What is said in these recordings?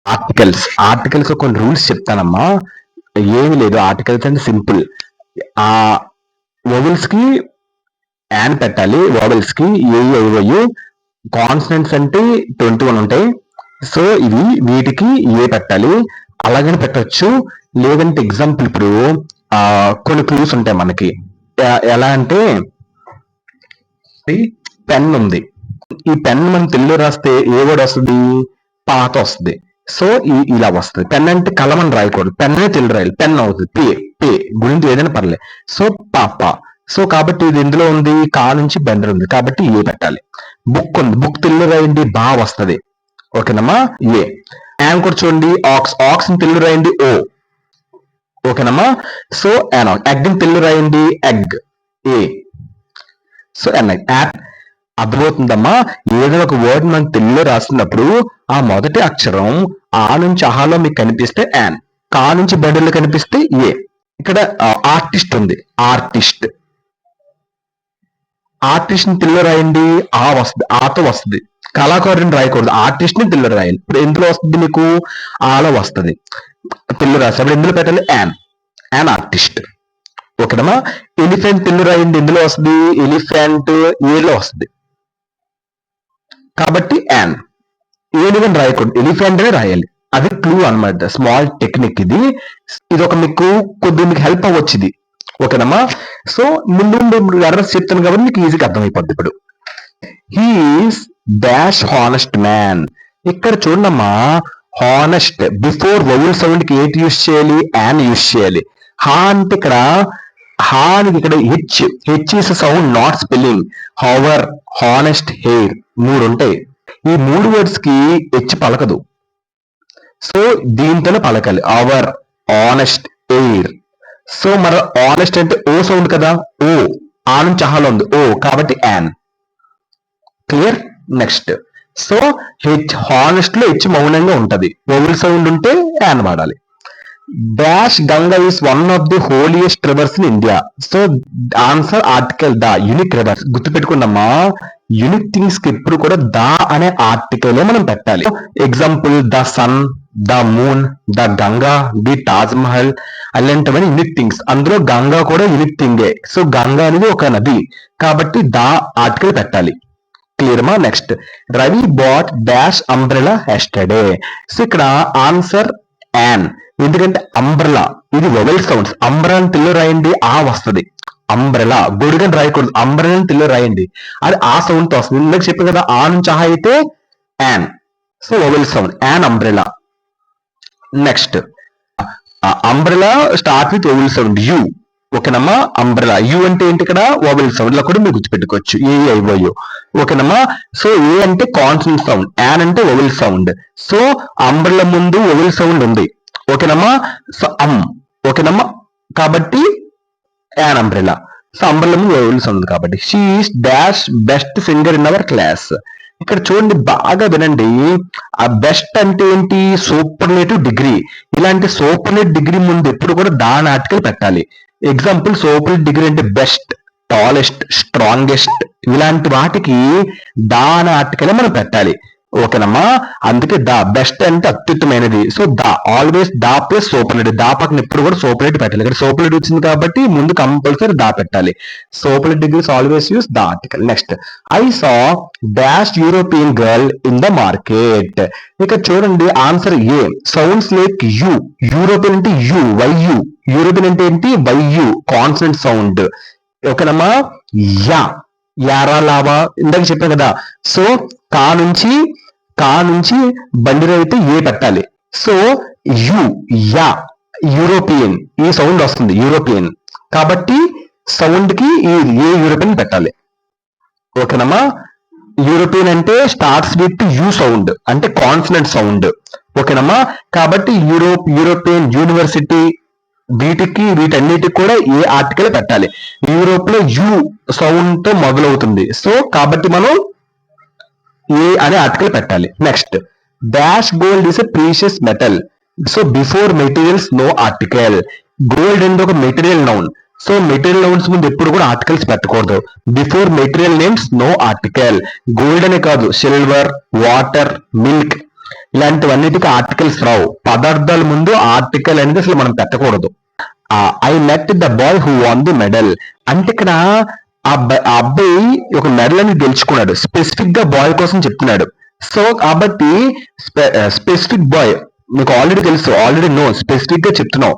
Articles కొన్ని rules చెప్తానమ్మా. ఏమి లేదు, ఆర్టికల్స్ అంటే సింపుల్. ఆ వొవెల్స్ కి యాన్ పెట్టాలి, వొవెల్స్ కి ఏ. కాన్సనెంట్స్ అంటే 21 ఉంటాయి. సో వీటికి ఏ పెట్టాలి, అలాగని పెట్టచ్చు. లేదంటే ఎగ్జాంపుల్ ఇప్పుడు కొన్ని క్లూస్ ఉంటాయి మనకి. ఎలా అంటే పెన్ ఉంది, ఈ పెన్ మనం తెలుగులో రాస్తే ఏ వర్డ్ వస్తుంది, పాత వస్తుంది. సో ఇలా వస్తుంది. పెన్ అంటే కలం అని రాయకూడదు, పెన్ అనే తెలుగు రాయాలి, పెన్ అవుతుంది. పే గురించి ఏదైనా పర్లేదు. సో పాప. సో కాబట్టి ఇది ఎందులో ఉంది, కా నుంచి బెండర్ ఉంది కాబట్టి ఏ పెట్టాలి. బుక్ ఉంది, బుక్ తెలుగు రాయండి, బా వస్తుంది. ఓకేనమ్మా, ఏ. యాన్ కూడా చూడండి, ఆక్స్ ని తెలుగు రాయండి, ఓ. ఓకేనమ్మా, సో యాన్. ఎగ్ ని తెలుగు రాయండి, ఎగ్, ఏ. సో యాప్. అర్థమవుతుందమ్మా. ఏదైనా ఒక వర్డ్ మనం తెలుగులో రాస్తున్నప్పుడు ఆ మొదటి అక్షరం ఆ నుంచి అహాలో మీకు కనిపిస్తే యాన్, కా నుంచి బడిలో కనిపిస్తే ఏ. ఇక్కడ ఆర్టిస్ట్ ఉంది, ఆర్టిస్ట్ ని తెలుగులో రాయండి, ఆ వస్తుంది, ఆతో వస్తుంది. కళాకారుని రాయకూడదు, ఆర్టిస్ట్ ని తెలుగులో రాయాలి. ఇప్పుడు ఎందులో వస్తుంది మీకు, ఆలో వస్తుంది. తెలుగు రాసేప్పుడు ఎందులో పెట్టాలి, యాన్ ఆర్టిస్ట్. ఓకేనమ్మా. ఎలిఫెంట్ తెలుగు రాయండి, ఎందులో వస్తుంది, ఎలిఫెంట్ ఏలో వస్తుంది కాబట్టి యాన్. ఏనుగని రాయకూడదు, ఎలిఫెంట్ అనే రాయాలి. అది క్లూ అన్నమాట, స్మాల్ టెక్నిక్ ఇది. ఇది ఒక మీకు కొద్దిగా మీకు హెల్ప్ అవ్వచ్చు ఇది. ఓకేనమ్మా. సో ముందు అడ్రస్ చెప్తాను కాబట్టి మీకు ఈజీగా అర్థమైపోద్ది. ఇప్పుడు హీఈస్ డాష్ హానెస్ట్ మ్యాన్. ఇక్కడ చూడమ్మా, హానెస్ట్ బిఫోర్ వొవెల్ సౌండ్ కి ఏటి యూస్ చేయాలి, యాన్ యూస్ చేయాలి. హా అంటే ఇక్కడ ఇక్కడ H is sound, not spelling. Hour, honest, hair, 3 ఉంటాయి. ఈ 3 వర్డ్స్ కి హెచ్ పలకదు, సో దీంతోనే పలకాలి. Our, honest, air. సో మరి ఆనెస్ట్ అంటే ఓ సౌండ్ కదా, ఓ. ఆ నుంచి అహాలో ఉంది, ఓ, కాబట్టి an. Clear. Next, so honest లో హెచ్ మౌనంగా ఉంటది, వొవెల్ సౌండ్ ఉంటే యాన్ వాడాలి. Dash Ganga is one of the holiest rivers in India. So answer article the, unique rivers. గుర్తుపెట్టుకున్నామా, యునిక్ థింగ్స్ కి ఎప్పుడు కూడా ద అనే ఆర్టికల్ మనం పెట్టాలి. Example the sun, the moon, the Ganga, the Taj Mahal, అలాంటివన్నీ యునిక్ థింగ్స్. అందులో గంగా కూడా యునిక్ థింగే. సో గంగా అనేది ఒక నది కాబట్టి ద ఆర్టికల్ పెట్టాలి. క్లియర్ మా. Next, Ravi bought dash umbrella yesterday. So ఇక్కడ ఆన్సర్ యాన్. ఎందుకంటే అంబ్రెలా ఇది వొవెల్ సౌండ్స్. అంబ్రెలా తెలుగు రాయండి, ఆ వస్తుంది. అంబ్రెలా గొడుగని రాయకూడదు, అంబ్రెలా తెలుగు రాయండి, అది ఆ సౌండ్ తో వస్తుంది. ఇందాక చెప్పాను కదా, ఆ నుంచి ఆ అయితే an. So vowel sound, an umbrella. Next, umbrella start with vowel sound, you. ఓకేనమ్మా, అంబ్రెలా. యు అంటే ఏంటి, ఇక్కడ వొవెల్ సౌండ్. ఇలా కూడా మీరు గుర్తుపెట్టుకోవచ్చు, ఏఐఓయు. ఓకేనమ్మా. సో ఏ అంటే కాన్సనెంట్ సౌండ్, యాన్ అంటే వొవెల్ సౌండ్. సో అంబ్రెలా ముందు వొవెల్ సౌండ్ ఉంది. ఓకేనమ్మా. సో ఓకేనమ్మా, కాబట్టి యాన్ అంబ్రెలా. సో అంబ్రెలా ముందు వొవెల్ సౌండ్ ఉంది కాబట్టి. She is dash best singer in our class. ఇక్కడ చూడండి, బాగా వినండి. ఆ బెస్ట్ అంటే ఏంటి, సూపర్లేటివ్ డిగ్రీ. ఇలాంటి సూపర్లేటివ్ డిగ్రీ ముందు ఎప్పుడు కూడా దాని ఆర్టికల్ పెట్టాలి. ఎగ్జాంపుల్ సూపర్లేటివ్ డిగ్రీ అంటే బెస్ట్, టాలెస్ట్, స్ట్రాంగెస్ట్, ఇలాంటి వాటికి దా అనే ఆర్టికల్ మనం పెట్టాలి. ఓకేనమ్మా. అందుకే ద బెస్ట్ అంటే అత్యుత్తమైనది. So the always the plus superlative. The పక్కన ఎప్పుడు కూడా సూపర్లేటివ్ పెట్టాలి. ఇక్కడ సూపర్లేటివ్ వచ్చింది కాబట్టి ముందు కంపల్సరీ దా పెట్టాలి. Superlative degrees always use the article. Next, I saw dash European girl in the market. ఇక్కడ చూడండి, answer A. Sounds like you. European అంటే యు, వైయు. యూరోపియన్ అంటే ఏంటి, వైయు, కాన్సనెంట్ సౌండ్. ఓకేనమ్మా. యా, యారా, లావా, ఇందాక చెప్పాను కదా. సో కా నుంచి బండి అయితే ఏ పెట్టాలి. సో యు, యా, యూరోపియన్, ఈ సౌండ్ వస్తుంది, యూరోపియన్. కాబట్టి సౌండ్ కి ఏ యూరోపియన్ పెట్టాలి. ఓకేనమ్మా. యూరోపియన్ అంటే స్టార్ట్స్ విత్ యు సౌండ్, అంటే కాన్సనెంట్ సౌండ్. ఓకేనమ్మా. కాబట్టి యూరోపియన్, యూనివర్సిటీ, వీటన్నిటికి కూడా ఏ ఆర్టికల్ పెట్టాలి. యూరోప్ లో యు సౌండ్ తో మొదలవుతుంది. సో కాబట్టి మనం ఏ అనే ఆర్టికల్ పెట్టాలి. Next, dash gold is a precious metal. So before materials no article. Gold అనేది ఒక material noun. So material nouns ముందు ఎప్పుడు కూడా ఆర్టికల్స్ పెట్టకూడదు. Before material names no article. Gold అనే కాదు, సిల్వర్, వాటర్, మిల్క్, ఇలాంటివన్నిటికీ ఆర్టికల్స్ రావు. పదార్థాల ముందు ఆర్టికల్ అనేది అసలు మనం పెట్టకూడదు. I met the boy who won the medal అంటే ఇక్కడ ఆ అబ్బాయి ఒక మెడల్ అని గెలుచుకున్నాడు. స్పెసిఫిక్ గా బాయ్ కోసం చెప్తున్నాడు. సో కాబట్టి స్పెసిఫిక్ బాయ్ మీకు ఆల్రెడీ తెలుసు, ఆల్రెడీ నో, స్పెసిఫిక్ గా చెప్తున్నావు,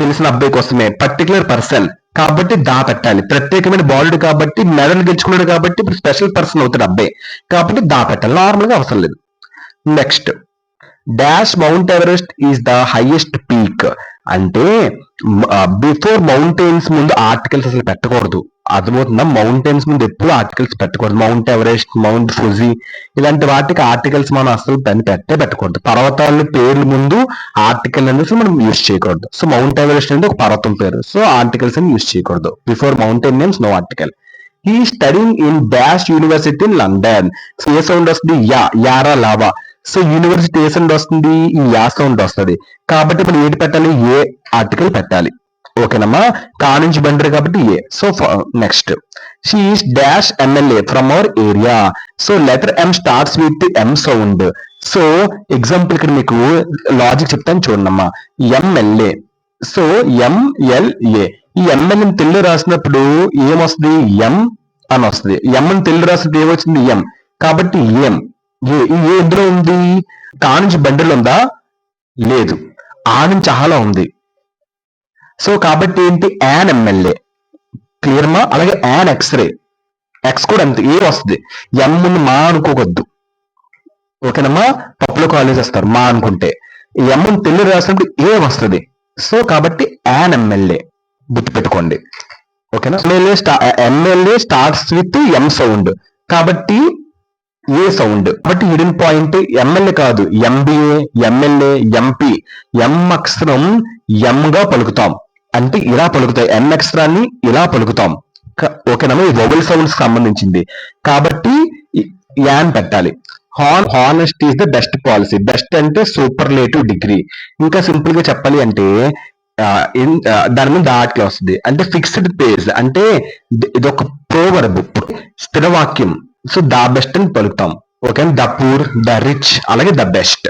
తెలిసిన అబ్బాయి కోసమే, పర్టికులర్ పర్సన్ కాబట్టి దా పెట్టాలి. ప్రత్యేకమైన బాలుడు కాబట్టి, మెడల్ గెలుచుకున్నాడు కాబట్టి ఇప్పుడు స్పెషల్ పర్సన్ అవుతాడు అబ్బాయి, కాబట్టి దా పెట్టాలి. నార్మల్ గా అవసరం లేదు. Next, dash mount Everest is the highest peak అంటే బిఫోర్ మౌంటైన్స్ ముందు ఆర్టికల్స్ అసలు పెట్టకూడదు. అర్థమవుతుందా? మౌంటైన్స్ ముందు ఎప్పుడు ఆర్టికల్స్ పెట్టకూడదు. మౌంట్ ఎవరెస్ట్, మౌంట్ ఫుజీ ఇలాంటి వాటికి ఆర్టికల్స్ మనం అసలు పెట్టకూడదు. పర్వతాల పేర్లు ముందు ఆర్టికల్ అనేది మనం యూజ్ చేయకూడదు. సో మౌంట్ ఎవరెస్ట్ అంటే ఒక పర్వతం పేరు, సో ఆర్టికల్స్ అని యూజ్ చేయకూడదు. Before mountain names no article. He studying in dash university in London. So ఏ సౌండ్ వస్తుంది? యారా లావా. సో యూనివర్సిటీ ఏ సౌండ్ వస్తుంది? ఈ యా సౌండ్ వస్తుంది. కాబట్టి మనం ఏది పెట్టాలి? ఏ ఆర్టికల్ పెట్టాలి. ఓకేనమ్మా? కా నుంచి బండరు కాబట్టి a. So next, she is dash MLA from our area. So letter M starts with M sound. So example ఇక్కడ మీకు లాజిక్ చెప్తాను చూడమ్మా. MLA, so MLA. ఈ ఎంఎల్ఏ తెలుగు రాసినప్పుడు ఏమొస్తుంది? ఎం అని వస్తుంది. ఎం అని తెలుగు రాసినప్పుడు ఏమొచ్చింది? ఎం. కాబట్టి ఏం. ఏ ఎందులో ఉంది? కా నుంచి బండిలో ఉందా? లేదు. ఆ నుంచి ఆలో ఉంది. సో కాబట్టి ఏంటి? An MLA. క్లియర్ మా? అలాగే యాన్ ఎక్స్రే. ఎక్స్ కూడా అంతే, ఏ వస్తుంది. ఎం ముందు మా అనుకోవద్దు. ఓకేనమ్మా? పప్పులో కాలేజ్ వస్తారు మా అనుకుంటే. ఎం తెలుగు రాసినప్పుడు ఏ వస్తుంది. సో కాబట్టి యాన్ ఎమ్మెల్యే గుర్తుపెట్టుకోండి. ఓకేనా? MLA starts with M sound కాబట్టి ఏ సౌండ్. కాబట్టి హిడెన్ పాయింట్ ఎమ్మెల్యే కాదు, ఎంబీఏ, ఎంఎల్ఏ, ఎంపీ. ఎం అక్షరం ఎం గా పలుకుతాం అంటే ఇలా పలుకుతాయి. ఎన్ అక్షరాన్ని ఇలా పలుకుతాం. ఓకేనమ్మా? ఈ వొవెల్ సౌండ్స్ సంబంధించింది కాబట్టి యాన్ పెట్టాలి. Honest is the best policy. Best అంటే సూపర్లేటివ్ డిగ్రీ. ఇంకా సింపుల్ గా చెప్పాలి అంటే దాని మీద ఆర్టికల్ వస్తుంది. అంటే ఫిక్స్డ్ పేజ్ అంటే ఇది ఒక ప్రోవర్బ్, స్థిరవాక్యం. సో ద బెస్ట్ అని పలుకుతాం. Okay, the poor, the rich, అలాగే the best.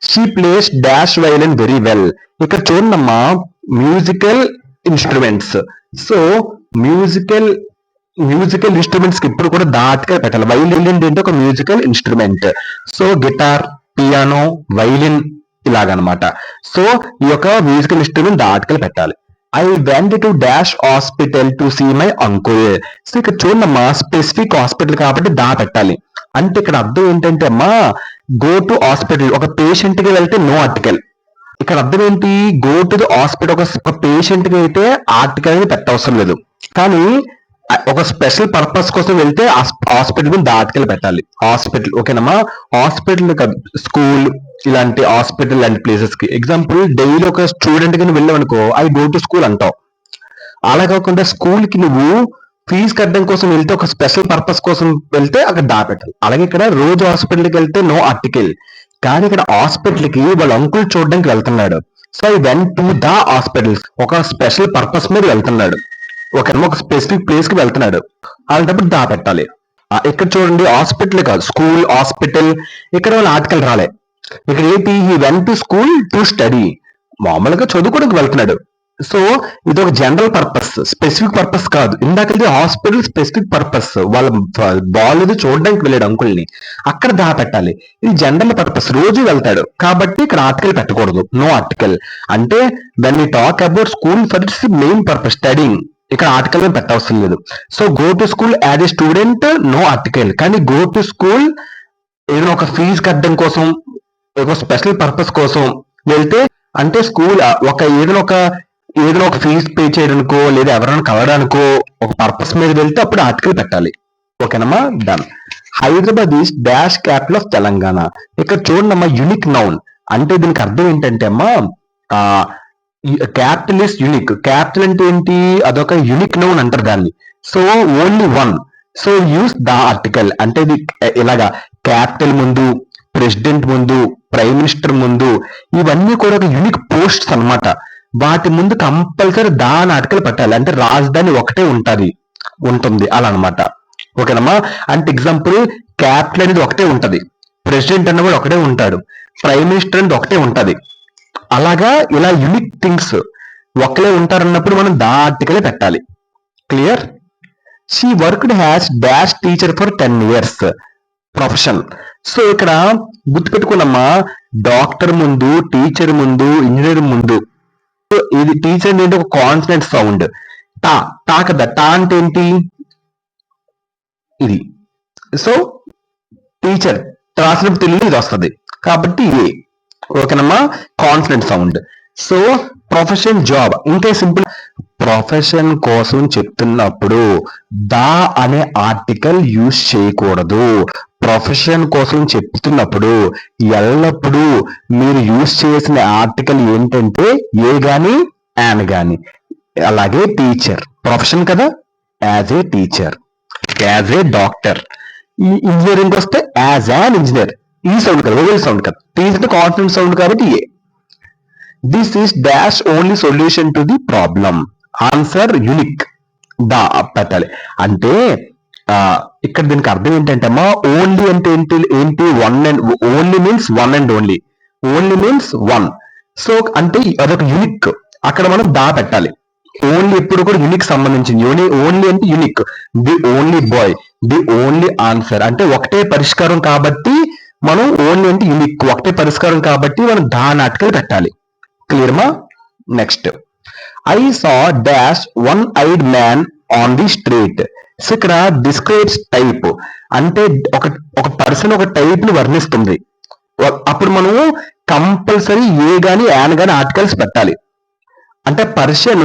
She plays dash violin very well. ఇక్కడ చూడమ్మా, musical instruments. So musical instruments కి ఇప్పుడు కూడా దాటిగా పెట్టాలి. వైలిన్ అంటే ఒక musical instrument. So guitar, piano, violin ఇలాగనమాట. సో ఈ యొక్క మ్యూజికల్ ఇన్స్ట్రుమెంట్ దాటికలు పెట్టాలి. I went to dash hospital to see my uncle. So ఇక్కడ చూడమ్మా, స్పెసిఫిక్ హాస్పిటల్ కాబట్టి దా పెట్టాలి. అంటే ఇక్కడ అర్థం ఏంటంటే అమ్మా, గో టు హాస్పిటల్, ఒక పేషెంట్ కి వెళ్తే నో ఆర్టికల్. ఇక్కడ అర్థం ఏంటి? గో టు ది హాస్పిటల్, ఒక పేషెంట్ కి అయితే ఆర్టికల్ అనేది పెట్టవసరం లేదు. కానీ ఒక స్పెషల్ పర్పస్ కోసం వెళ్తే హాస్పిటల్ మీద ఆర్టికల్ పెట్టాలి. హాస్పిటల్, ఓకేనమ్మా? హాస్పిటల్ కాదు, స్కూల్ ఇలాంటి హాస్పిటల్ లాంటి ప్లేసెస్ కి. ఎగ్జాంపుల్, డైలీ ఒక స్టూడెంట్ కి వెళ్ళావు అనుకో, ఐ గో టు స్కూల్ అంటావు. అలా కాకుండా స్కూల్ కి నువ్వు ఫీజు కట్టడం కోసం వెళ్తే, ఒక స్పెషల్ పర్పస్ కోసం వెళ్తే అక్కడ దా పెట్టాలి. అలాగే ఇక్కడ రోజు హాస్పిటల్కి వెళ్తే నో ఆర్టికల్. కానీ ఇక్కడ హాస్పిటల్ కి వాళ్ళ అంకుల్ చూడడానికి వెళ్తున్నాడు. So I went to the hospital, ఒక స్పెషల్ పర్పస్ మీద వెళ్తున్నాడు. ఒక స్పెసిఫిక్ ప్లేస్ కి వెళ్తున్నాడు, అలాంటప్పుడు దా పెట్టాలి. ఇక్కడ చూడండి, హాస్పిటల్ కాదు, స్కూల్, హాస్పిటల్. ఇక్కడ వాళ్ళ ఆర్టికల్ రాలే. ఇక్కడ ఏంటి? He went to school to study. మామూలుగా చదువుకోవడానికి వెళ్తున్నాడు. సో ఇది ఒక జనరల్ పర్పస్, స్పెసిఫిక్ పర్పస్ కాదు. ఇందాక హాస్పిటల్ స్పెసిఫిక్ పర్పస్, వాళ్ళ బాగాలేదు చూడడానికి వెళ్ళాడు అంకుల్ని, అక్కడ దా పెట్టాలి. ఇది జనరల్ పర్పస్, రోజు వెళ్తాడు కాబట్టి ఇక్కడ ఆర్టికల్ పెట్టకూడదు, నో ఆర్టికల్. అంటే when we talk about school for its main purpose studying, ఇక్కడ ఆర్టికల్ పెట్టవసరం లేదు. So go to school as a student no article. కానీ గో టు స్కూల్ ఏదైనా ఒక ఫీజు కట్టడం కోసం, ఒక స్పెషల్ పర్పస్ కోసం వెళ్తే, అంటే స్కూల్ ఏదైనా ఒక ఫీజు పే చేయడానికో లేదా ఎవరైనా కలవడానికో ఒక పర్పస్ మీద వెళ్తే అప్పుడు ఆర్టికల్ పెట్టాలి. ఓకేనమ్మా? Done. Hyderabad is dash capital of Telangana. ఇక్కడ చూడండి, యూనిక్ నౌన్ అంటే దీనికి అర్థం ఏంటంటే అమ్మా, క్యాపిటల్ ఇస్ యూనిక్. క్యాపిటల్ అంటే ఏంటి? అదొక యూనిక్ నౌన్ అంటారు దాన్ని. So only one. So use the article అంటే ఇది ఇలాగా క్యాపిటల్ ముందు, ప్రెసిడెంట్ ముందు, ప్రైమ్ మినిస్టర్ ముందు, ఇవన్నీ కూడా ఒక యూనిక్ పోస్ట్స్ అన్నమాట. వాటి ముందు కంపల్సరీ దా ఆర్టికల్ పెట్టాలి. అంటే రాజధాని ఒకటే ఉంటుంది అలా అనమాట. ఓకేనమ్మా? అంటే ఎగ్జాంపుల్, క్యాపిటల్ అనేది ఒకటే ఉంటది, ప్రెసిడెంట్ అన్నవాడు ఒకటే ఉంటాడు, ప్రైమ్ మినిస్టర్ అనేది ఒకటే ఉంటది. అలాగా ఇలా యూనిక్ థింగ్స్ ఒకలే ఉంటారన్నప్పుడు మనం దా ఆర్టికలే పెట్టాలి. Clear? She worked has dash teacher for 10 years. Profession. So ఇక్కడ గుర్తుపెట్టుకున్నమ్మా, డాక్టర్ ముందు, టీచర్ ముందు, ఇంజనీర్ ముందు ఇది టీచర్ ఏంటి, ఒక కాన్సనెంట్ సౌండ్ టా. టా కదా, టా అంటే ఏంటి ఇది. సో టీచర్ రాసినప్పుడు తెలుగు ఇది వస్తుంది కాబట్టి ఏ. ఓకేనమ్మా, consonant sound. So profession, job. ఇంకా సింపుల్, ప్రొఫెషన్ కోసం చెప్తున్నప్పుడు దా అనే ఆర్టికల్ యూజ్ చేయకూడదు. ప్రొఫెషన్ కోసం చెప్తున్నప్పుడు ఎల్లప్పుడూ మీరు యూజ్ చేసిన ఆర్టికల్ ఏంటంటే ఏ గాని యాన్ గాని. అలాగే టీచర్ ప్రొఫెషన్ కదా, as a teacher, as a doctor. ఈ ఇంజనీరింగ్ వస్తే as an engineer, E sound కదా, ఓవెల్ సౌండ్ కదా. టీచర్ కాన్ఫిడెంట్ సౌండ్ కాబట్టి a. This is dash only solution to the problem. Answer unique. The పెట్టాలి. అంటే ఇక్కడ దీనికి అర్థం ఏంటంటే అమ్మా, ఓన్లీ అంటే ఏంటి one and only means one and only. Only means one. So అంటే అదొక యునిక్, అక్కడ మనం దా పెట్టాలి. ఓన్లీ ఎప్పుడు కూడా యునిక్ సంబంధించింది. ఓన్లీ అంటే unique. The only bye, the only answer అంటే ఒకటే పరిష్కారం కాబట్టి మనం ఓన్లీ అంటే యునిక్, ఒకటే పరిష్కారం కాబట్టి మనం దా నాటికలు పెట్టాలి. క్లియర్ మా? Next, I saw dash one eyed man on the street. So ఇక్కడ డిస్క్రైబ్స్ టైప్ అంటే ఒక పర్సన్ ఒక టైప్ ని వర్ణిస్తుంది. అప్పుడు మనము కంపల్సరీ ఏ గాని యాన్ గాని ఆర్టికల్స్ పెట్టాలి. అంటే పర్సన్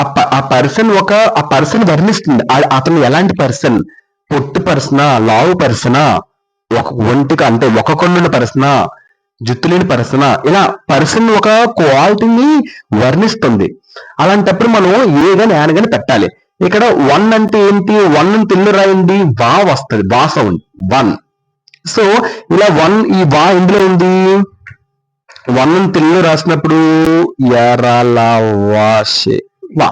ఆ పర్సన్ వర్ణిస్తుంది. అతను ఎలాంటి పర్సన్, పొట్టు పర్సనా, లావు పర్సనా, ఒక ఒంటికి అంటే ఒక కొన్నున్న పర్సనా, జుత్తు లేని పర్సనా, ఇలా పర్సన్ ఒక క్వాలిటీని వర్ణిస్తుంది. అలాంటప్పుడు మనం ఏ గాని యాన్ గాని పెట్టాలి. ఇక్కడ వన్ అంటే ఏంటి, వన్ అని తెలుగు రాయండి, వా వస్తుంది, వా సౌండ్, వన్. సో ఇలా వన్, ఈ వా ఇందులో ఉంది. వన్ అని తెలుగు రాసినప్పుడు వాషే వా.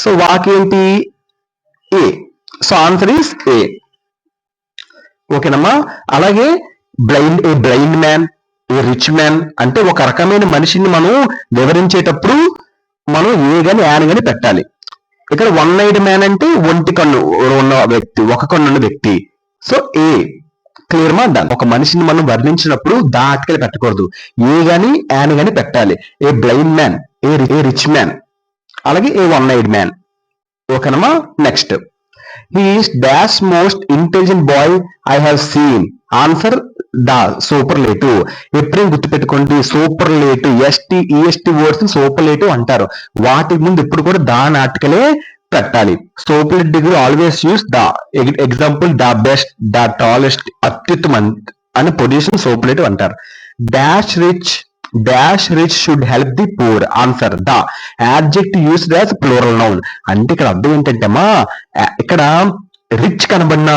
సో వాకేంటి a. So answer is a. ఓకేనమ్మా. అలాగే blind, a blind man, a rich man అంటే ఒక రకమైన మనిషిని మనం వివరించేటప్పుడు మనం ఏ గాని యాన్ గాని పెట్టాలి. ఇక్కడ వన్ ఐడ్ మ్యాన్ అంటే ఒంటి కన్ను ఉన్న వ్యక్తి, ఒక కన్ను ఉన్న వ్యక్తి. సో ఏ. క్లియర్ మా? డన్. ఒక మనిషిని మనం వర్ణించినప్పుడు దా ఆర్టికల్ పెట్టకూడదు, ఏ గాని యాన్ గాని పెట్టాలి. A blind man, a rich man, అలాగే ఏ వన్ ఐడ్ మ్యాన్. ఓకేనమ్మా. Next, he is dash most intelligent boy I have seen. Answer the superlative. ఎప్పుడేం గుర్తుపెట్టుకోండి, సూపర్లేటివ్, ఈఎస్టీ వర్డ్స్ సూపర్లేటివ్ అంటారు. వాటి ముందు ఎప్పుడు కూడా దా ఆర్టికలే పెట్టాలి. Superlative degree always use the. Example, the best, the tallest, అత్యుత్తమం అని పొజిషన్ సూపర్లేటివ్ అంటారు. Dash rich should help the poor. Answer the. Adjective used as plural noun. అంటే ఇక్కడ అర్థం ఏంటంటే అమ్మా, ఇక్కడ రిచ్ కనబడినా,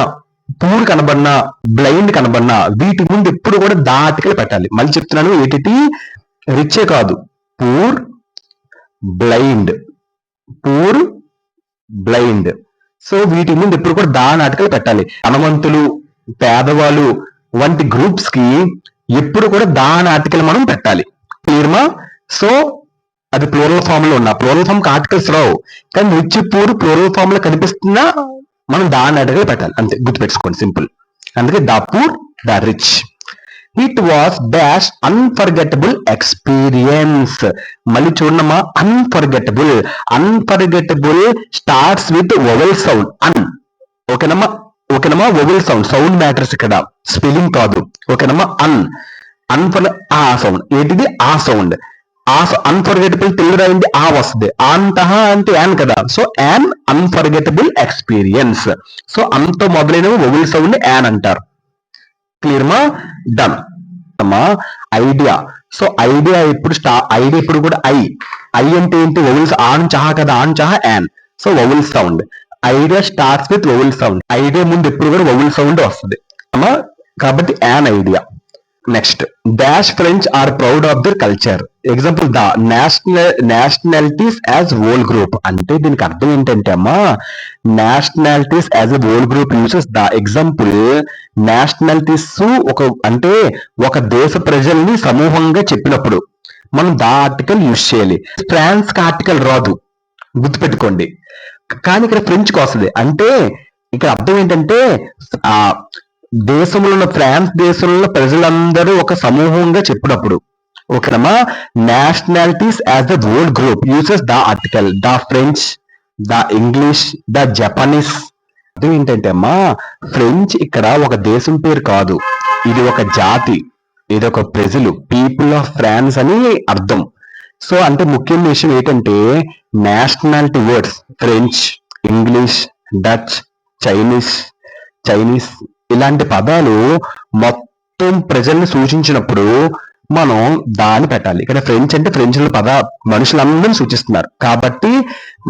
పూర్ కనబడినా, బ్లైండ్ కనబడినా వీటి ముందు ఎప్పుడు కూడా దా ఆర్టికల్ పెట్టాలి. మళ్ళీ చెప్తున్నాను, ఏటి రిచే కాదు, poor, blind, poor, blind. So వీటి ముందు ఎప్పుడు కూడా దా ఆర్టికల్ పెట్టాలి. ధనవంతులు, పేదవాళ్ళు వంటి గ్రూప్స్ కి ఎప్పుడు కూడా దా ఆర్టికల్ మనం పెట్టాలి. క్లియర్మా? సో అది ప్లూరల్ ఫామ్ లో ఉన్న, ప్లూరల్ ఫామ్ కి ఆర్టికల్స్ రావు, కానీ రిచ్, పూర్ ప్లూరల్ ఫామ్ లో కనిపిస్తున్నా మనం దా ఆర్టికల్ పెట్టాలి. అంతే, గుర్తుపెట్టుకోండి, సింపుల్. అందుకే the poor, the rich. It was dash unforgettable experience. మళ్ళీ చూడమ్మా, unforgettable. Unforgettable starts with vowel sound, an. ఓకేనమ్మా, వొవెల్ సౌండ్, సౌండ్ మ్యాటర్స్ ఇక్కడ, స్పెల్లింగ్ కాదు. ఓకేనమ్మా. ఆ సౌండ్ ఏంటిది, ఆ సౌండ్. అన్ఫర్గెటబుల్ తెలుగు రాయింది ఆ వస్తుంది, అంతహ అంటే యాన్ కదా. So an unforgettable experience. So అంత మొదలైన వొవెల్ సౌండ్ యాన్ అంటారు. క్లియర్ మా? డన్ అమ్మా. ఐడియా. సో ఐడియా ఎప్పుడు కూడా ఐ అంటే ఏంటి, వొవెల్స్, ఆన్ చహా కదా, ఆన్ చహా an. So vowel sound. Idea starts with vowel sound. Idea ముందు ఎప్పుడు కూడా వొవెల్ సౌండ్ వస్తుంది అమ్మా, కాబట్టి an idea. Next dash French are proud of their culture. Example the nationalities as whole group. అంటే దీనికి అర్థం ఏంటంటే అమ్మా, nationalities as a whole group uses the. Example nationalities అంటే ఒక దేశ ప్రజల్ని సమూహంగా చెప్పినప్పుడు మనం ద ఆర్టికల్ యూజ్ చేయాలి. ఫ్రాన్స్ కి ఆర్టికల్ రాదు, గుర్తుపెట్టుకోండి. కానీ ఇక్కడ ఫ్రెంచ్ కి వస్తుంది. అంటే ఇక్కడ అర్థం ఏంటంటే ఆ దేశంలో ఉన్న ఫ్రాన్స్ దేశంలో ప్రజలందరూ ఒక సమూహంగా చెప్పినప్పుడు, ఓకేనమ్మా, nationalities as the whole group uses the article. The French, the English, the Japanese. అర్థం ఏంటంటే అమ్మా, ఫ్రెంచ్ ఇక్కడ ఒక దేశం పేరు కాదు, ఇది ఒక జాతి, ఇది ఒక ప్రజలు, పీపుల్ ఆఫ్ ఫ్రాన్స్ అని అర్థం. సో అంటే ముఖ్యమైన విషయం ఏంటంటే nationality words French, English, Dutch, Chinese ఇలాంటి పదాలు మొత్తం ప్రజల్ని సూచించినప్పుడు మనం దాన్ని పెట్టాలి. ఇక్కడ ఫ్రెంచ్ అంటే ఫ్రెంచ్ మనుషులందరినీ సూచిస్తున్నారు కాబట్టి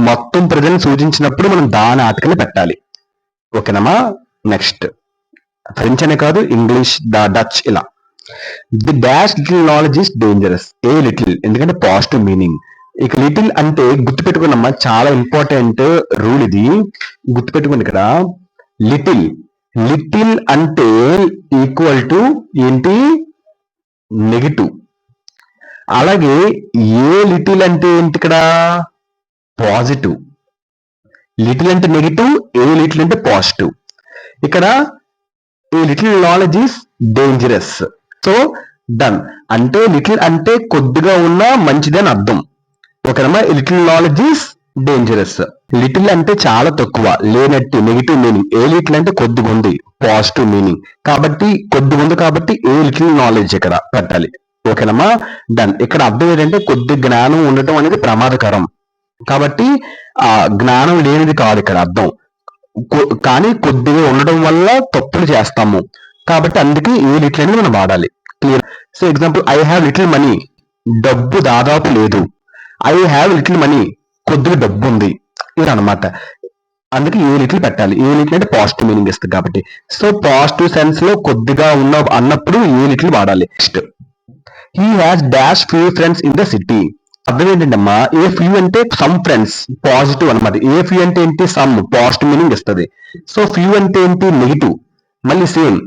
మొత్తం ప్రజల్ని సూచించినప్పుడు మనం దాని ఆర్టికల్ పెట్టాలి. ఓకేనమ్మా. నెక్స్ట్ ఫ్రెంచ్ అనే కాదు, ఇంగ్లీష్, ద డచ్ ఇలా. The dash little knowledge is dangerous. A little ఎందుకంటే పాజిటివ్ మీనింగ్. ఇక లిటిల్ అంటే గుర్తుపెట్టుకున్నమ్మా, చాలా ఇంపార్టెంట్ రూల్ ఇది, గుర్తుపెట్టుకుని. ఇక్కడ లిటిల్ అంటే ఈక్వల్ టు ఏంటి, నెగిటివ్. అలాగే ఏ లిటిల్ అంటే ఏంటి, ఇక్కడ పాజిటివ్. లిటిల్ అంటే నెగిటివ్, ఏ లిటిల్ అంటే పాజిటివ్. ఇక్కడ a little knowledge is dangerous. So done. అంటే లిటిల్ అంటే కొద్దిగా ఉన్నా మంచిదని అర్థం. ఓకేనమ్మా. Little knowledge is dangerous. Little అంటే చాలా తక్కువ, లేనట్టు, నెగిటివ్ మీనింగ్. ఏ లిటిల్ అంటే కొద్దిగా ఉంది, పాజిటివ్ మీనింగ్. కాబట్టి కొద్దిగా ఉంది కాబట్టి ఏ లిటిల్ నాలెడ్జ్ ఇక్కడ పెట్టాలి. ఓకేనమ్మా. డన్. ఇక్కడ అర్థం ఏంటంటే కొద్ది జ్ఞానం ఉండటం అనేది ప్రమాదకరం, కాబట్టి ఆ జ్ఞానం లేనిది కాదు ఇక్కడ అర్థం. కానీ కొద్దిగా ఉండడం వల్ల తప్పులు చేస్తాము, కాబట్టి అందుకే ఏ లిటిల్ అనేది మనం వాడాలి. Clear. So example I have little money, డబ్బు దాదాపు లేదు. ఐ హ్యావ్ లిటిల్ మనీ, కొద్దిగా డబ్బు ఉంది, ఇది అనమాట. అందుకే ఏ లిటిల్ పెట్టాలి. ఏ లిటిల్ అంటే పాజిటివ్ మీనింగ్ ఇస్తుంది కాబట్టి. సో పాజిటివ్ సెన్స్ లో కొద్దిగా ఉన్న అన్నప్పుడు ఏ లిటిల్ వాడాలి. Next he has dash few friends in the city. అర్థం ఏంటంటమ్మా, ఏ ఫ్యూ అంటే సమ్ ఫ్రెండ్స్, పాజిటివ్ అనమాట. ఏ ఫ్యూ అంటే ఏంటి, సమ్, పాజిటివ్ మీనింగ్ ఇస్తుంది. సో ఫ్యూ అంటే ఏంటి, నెగిటివ్. మళ్ళీ సేమ్,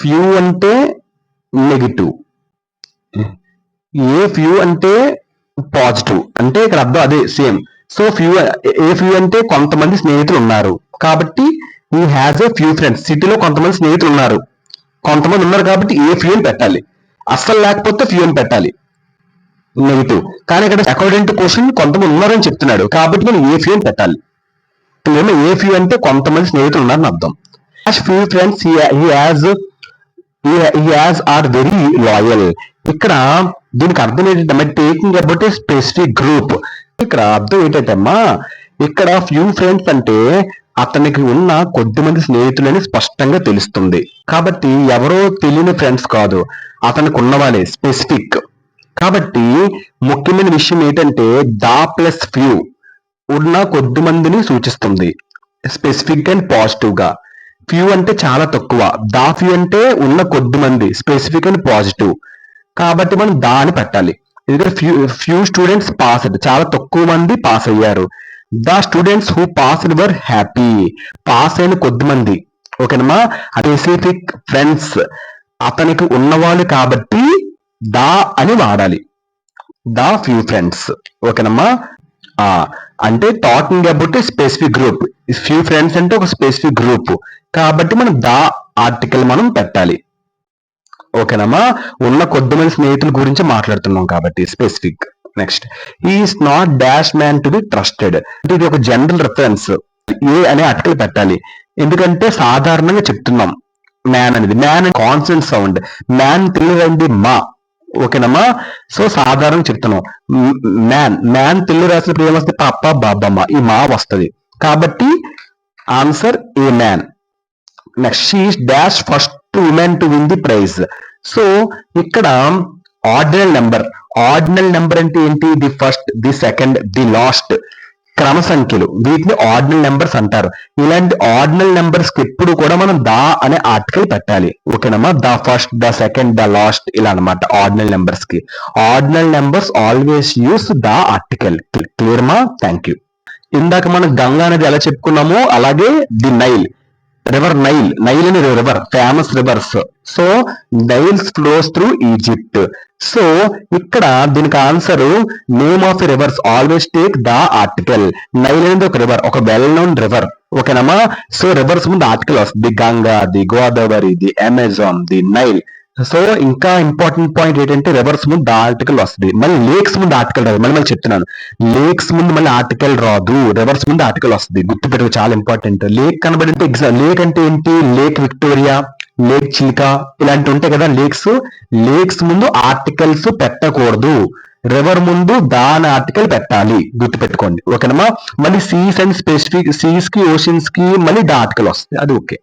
ఫ్యూ అంటే నెగిటివ్, ఏ ఫ్యూ అంటే పాజిటివ్, అంటే ఇక్కడ అర్థం అదే సేమ్. సో ఏ ఫ్యూ అంటే కొంతమంది స్నేహితులు ఉన్నారు, కాబట్టి he has a few friends. సిటీలో కొంతమంది స్నేహితులు ఉన్నారు, కొంతమంది ఉన్నారు కాబట్టి ఏ ఫ్యూ అని పెట్టాలి. అస్సలు లేకపోతే ఫ్యూ అని పెట్టాలి, నెగిటివ్. కానీ ఇక్కడ అకార్డింగ్ టు క్వశ్చన్ కొంతమంది ఉన్నారని చెప్తున్నాడు కాబట్టి మనం ఏ ఫ్యూ అని పెట్టాలి. ఏ ఫ్యూ అంటే కొంతమంది స్నేహితులు ఉన్నారని అర్థం. Few friends he has are very loyal. ఇక్కడ దీనికి అర్థం ఏంటంటే taking about a specific group. ఇక్కడ అర్థం ఏంటంటమ్మా, ఇక్కడ ఫ్యూ ఫ్రెండ్స్ అంటే అతనికి ఉన్న కొద్దిమంది స్నేహితులని స్పష్టంగా తెలుస్తుంది, కాబట్టి ఎవరో తెలియని ఫ్రెండ్స్ కాదు, అతనికి ఉన్నవాళ్ళే, స్పెసిఫిక్. కాబట్టి ముఖ్యమైన విషయం ఏంటంటే దా ప్లస్ ఫ్యూ ఉన్న కొద్ది మందిని సూచిస్తుంది, స్పెసిఫిక్ అండ్ పాజిటివ్ గా. ఫ్యూ అంటే చాలా తక్కువ, దా ఫ్యూ అంటే ఉన్న కొద్ది మంది, స్పెసిఫిక్ అండ్ పాజిటివ్. కాబట్టి మనం దా అని పెట్టాలి. ఎందుకంటే ఫ్యూ స్టూడెంట్స్ పాస్డ్, చాలా తక్కువ మంది పాస్ అయ్యారు. The students who passed were happy, pass అయిన కొద్ది మంది. ఓకేనమ్మా. స్పెసిఫిక్ ఫ్రెండ్స్ అతనికి ఉన్నవాళ్ళు కాబట్టి దా అని వాడాలి, ద ఫ్యూ ఫ్రెండ్స్. ఓకేనమ్మా. అంటే talking about a specific group. Few friends అంటే ఒక స్పెసిఫిక్ గ్రూప్ కాబట్టి మనం ద ఆర్టికల్ మనం పెట్టాలి. ఓకేనమ్మా. ఉన్న కొద్దిమంది స్నేహితుల గురించి మాట్లాడుతున్నాం కాబట్టి specific. Next is not dash man to be trusted. అంటే ఇది ఒక జనరల్ రిఫరెన్స్, ఏ అనే ఆర్టికల్ పెట్టాలి. ఎందుకంటే సాధారణంగా చెప్తున్నాం మ్యాన్ అనేది, man consonant sound, man Telugu మా. ఓకేనమ్మా. సో సాధారణంగా చెప్తున్నాం మ్యాన్ తెలుగు రాసినప్పుడు ఏమొస్తుంది, పాప బాబమ్మ, ఈ మా వస్తుంది, కాబట్టి answer a man. Next she is dash first women to win the prize. So ఇక్కడ ఆర్డినల్ నెంబర్ అంటే ఏంటి, the first, the second, the last. క్రమ సంఖ్యలు, వీటిని ఆర్డినల్ నెంబర్స్ అంటారు. ఇలాంటి ఆర్డినల్ నెంబర్స్ కి ఎప్పుడు కూడా మనం దా అనే ఆర్టికల్ పెట్టాలి. ఓకేనమ్మా, the first, the second, the last, ఇలా అనమాట. ఆర్డినల్ నెంబర్స్ కి ordinal numbers always use the article. Clear మా? Thank you. ఇందాక మనం గంగా అనేది ఎలా చెప్పుకున్నామో అలాగే the Nile, river Nile, Nile అనే river famous rivers. So Niles flows through Egypt. So ఇక్కడ దీనికి answer name of rivers always take the article. Nile అనేది ఒక రివర్, ఒక వెల్ నోన్ రివర్. ఓకేనమ్మా, సో రివర్స్ ముందు ఆర్టికల్ వస్తుంది. Ganga, the Godavari, the Amazon, the Nile. So ఇంకా important point ఏంటంటే రివర్స్ ముందు ఆర్టికల్ వస్తుంది, మళ్ళీ లేక్స్ ముందు ఆర్టికల్ రాదు. మళ్ళీ చెప్తున్నాను, లేక్స్ ముందు మళ్ళీ ఆర్టికల్ రాదు, రివర్స్ ముందు ఆర్టికల్ వస్తుంది. గుర్తుపెట్టుకో, చాలా ఇంపార్టెంట్. లేక్ కనబడింటే ఎగ్జామ్, లేక్ అంటే ఏంటి? లేక్ విక్టోరియా, లేక్ చిల్కా, ఇలాంటి ఉంటాయి కదా లేక్స్. లేక్స్ ముందు ఆర్టికల్స్ పెట్టకూడదు, రివర్ ముందు దాని ఆర్టికల్ పెట్టాలి. గుర్తుపెట్టుకోండి, ఓకేనమ్మా. మళ్ళీ సీస్ అండ్ స్పెసిఫిక్, సీస్ కి ఓషన్స్ కి మళ్ళీ దా ఆర్టికల్ వస్తుంది, అది ఓకే.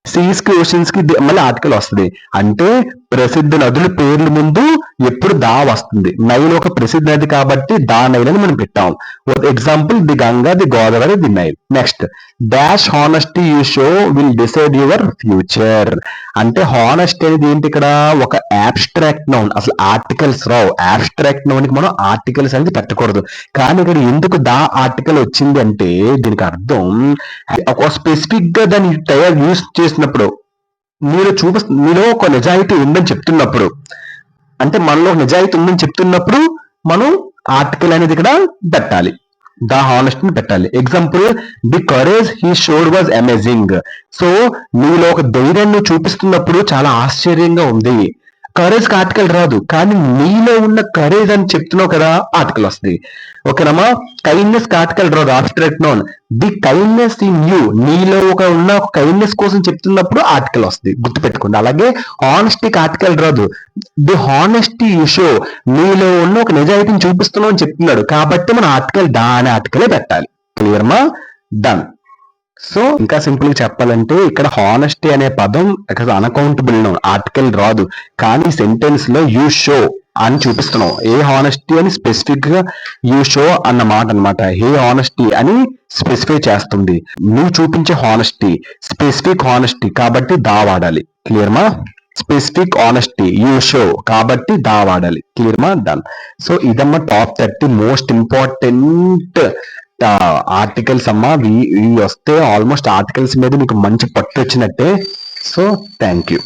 సీస్ కి ఓషన్స్ కి మళ్ళీ ఆర్టికల్ వస్తుంది. అంటే ప్రసిద్ధ నదుల పేర్ల ముందు ఎప్పుడు దా వస్తుంది. నైల్ ఒక ప్రసిద్ధ నది కాబట్టి దా నైల్ అని మనం పెట్టాం. Example the Ganga, the Godavari, the Nile. Next, dash honesty you show will decide your future. అంటే హానెస్టీ అనేది ఏంటి? ఇక్కడ ఒక అబ్స్ట్రాక్ట్ నౌన్, అసలు ఆర్టికల్స్ రావు. అబ్స్ట్రాక్ట్ నౌన్ కి మనం ఆర్టికల్స్ అనేది పెట్టకూడదు. కానీ ఇక్కడ ఎందుకు దా ఆర్టికల్ వచ్చింది అంటే దీనికి అర్థం ఒక స్పెసిఫిక్ గా దాన్ని యూస్ చేసినప్పుడు, మీలో ఒక నిజాయితీ ఉందని చెప్తున్నప్పుడు, అంటే మనలో నిజాయితీ ఉందని చెప్తున్నప్పుడు మనం ఆర్టికల్ అనేది ఇక్కడ పెట్టాలి, ద హానెస్టీని పెట్టాలి. Example, the courage he showed was amazing. So నీలో ఒక ధైర్యాన్ని చూపిస్తున్నప్పుడు చాలా ఆశ్చర్యంగా ఉంది. కరేజ్ కి ఆర్టికల్ రాదు, కానీ నీలో ఉన్న కరేజ్ అని చెప్తున్నావు కదా, ఆర్టికల్ వస్తుంది. ఓకేనమ్మా. కైండ్నెస్ కి ఆర్టికల్ రాదు, abstract noun. The kindness in you, నీలో ఉన్న కైండ్నెస్ కోసం చెప్తున్నప్పుడు ఆర్టికల్ వస్తుంది. గుర్తుపెట్టుకోండి. అలాగే హానెస్టీకి ఆర్టికల్ రాదు, ది హానెస్టీ యూ షో, నీలో ఉన్న ఒక నిజాయితీని చూపిస్తున్నావు అని చెప్తున్నాడు కాబట్టి మన ఆర్టికల్ దా అనే ఆర్టికలే పెట్టాలి. క్లియర్ మా? డన్. సో ఇంకా సింపుల్ గా చెప్పాలంటే ఇక్కడ హానెస్టీ అనే పదం అన్కౌంటబుల్ నౌన్, ఆర్టికల్ రాదు. కానీ సెంటెన్స్ లో యూ షో అని చూపిస్తున్నాం. ఏ హానెస్టీ అని స్పెసిఫిక్ గా యూ షో అన్న మాట అనమాట. ఏ హానెస్టీ అని స్పెసిఫై చేస్తుంది. నువ్వు చూపించే హానెస్టీ స్పెసిఫిక్ హానెస్టీ కాబట్టి దా వాడాలి. క్లియర్ మా? స్పెసిఫిక్ ఆనెస్టీ యూ షో కాబట్టి దా వాడాలి. క్లియర్ మా? డన్. సో ఇదమ్మా టాప్ 30 మోస్ట్ ఇంపార్టెంట్ ఆర్టికల్స్ అమ్మా. ఇవి వస్తే ఆల్మోస్ట్ ఆర్టికల్స్ మీద మీకు మంచి పట్టు వచ్చినట్టే. So thank you.